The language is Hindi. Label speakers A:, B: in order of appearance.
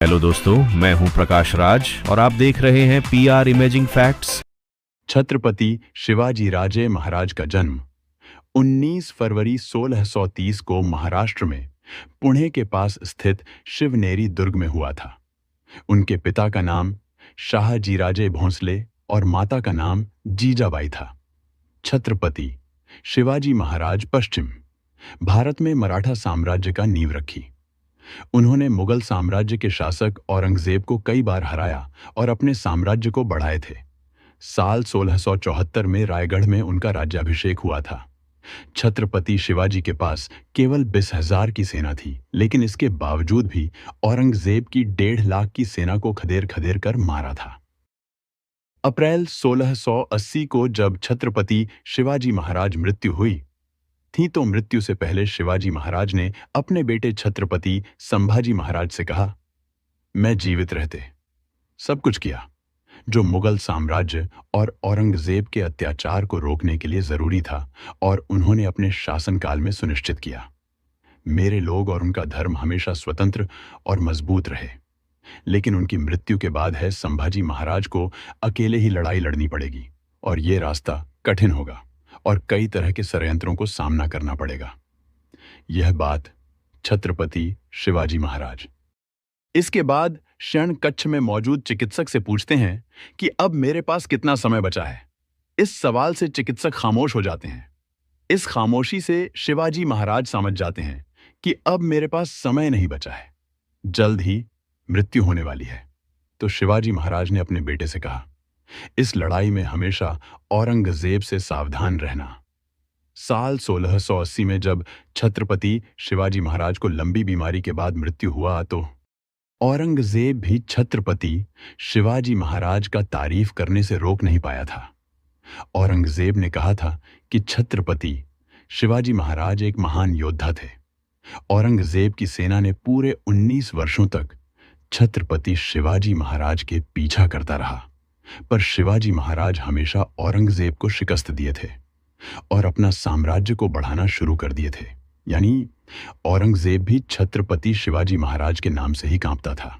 A: हेलो दोस्तों, मैं हूं प्रकाश राज और आप देख रहे हैं PR imaging facts.
B: Chhatrapati Shivaji Raje Maharaj का जन्म 19 फरवरी 1630 को महाराष्ट्र में पुणे के पास स्थित शिवनेरी दुर्ग में हुआ था। उनके पिता का नाम शाहजीराजे भोंसले और माता का नाम जीजाबाई था। छत्रपति शिवाजी महाराज पश्चिम भारत में मराठा साम्राज्य का नींव रखी। उन्होंने मुगल साम्राज्य के शासक औरंगजेब को कई बार हराया और अपने साम्राज्य को बढ़ाए थे। साल 1674 में रायगढ़ में उनका राज्याभिषेक हुआ था। छत्रपति शिवाजी के पास केवल 20,000 की सेना थी, लेकिन इसके बावजूद भी औरंगजेब की 1.5 लाख की सेना को खदेड़ खदेड़ कर मारा था। अप्रैल 1680 को जब छत्रपति शिवाजी महाराज मृत्यु हुई थी, तो मृत्यु से पहले शिवाजी महाराज ने अपने बेटे छत्रपति संभाजी महाराज से कहा, मैं जीवित रहते सब कुछ किया जो मुगल साम्राज्य और औरंगजेब के अत्याचार को रोकने के लिए जरूरी था, और उन्होंने अपने शासनकाल में सुनिश्चित किया। मेरे लोग और उनका धर्म हमेशा स्वतंत्र और मजबूत रहे। लेकिन उनकी मृत्यु के बाद है संभाजी महाराज को अकेले ही लड़ाई लड़नी पड़ेगी, और ये रास्ता कठिन होगा और कई तरह के षड्यंत्रों को सामना करना पड़ेगा। यह बात छत्रपति शिवाजी महाराज। इसके बाद क्षण कक्ष में मौजूद चिकित्सक से पूछते हैं कि अब मेरे पास कितना समय बचा है। इस सवाल से चिकित्सक खामोश हो जाते हैं। इस खामोशी से शिवाजी महाराज समझ जाते हैं कि अब मेरे पास समय नहीं बचा है, जल्द ही मृत्यु होने वाली है। तो शिवाजी महाराज ने अपने बेटे से कहा, इस लड़ाई में हमेशा औरंगजेब से सावधान रहना। साल 1680 में जब छत्रपति शिवाजी महाराज को लंबी बीमारी के बाद मृत्यु हुआ, तो औरंगजेब भी छत्रपति शिवाजी महाराज का तारीफ करने से रोक नहीं पाया था। औरंगजेब ने कहा था कि छत्रपति शिवाजी महाराज एक महान योद्धा थे। औरंगजेब की सेना ने पूरे 19 वर्षों तक छत्रपति शिवाजी महाराज के पीछा करता रहा, पर शिवाजी महाराज हमेशा औरंगजेब को शिकस्त दिए थे और अपना साम्राज्य को बढ़ाना शुरू कर दिए थे। यानी औरंगजेब भी छत्रपति शिवाजी महाराज के नाम से ही कांपता था।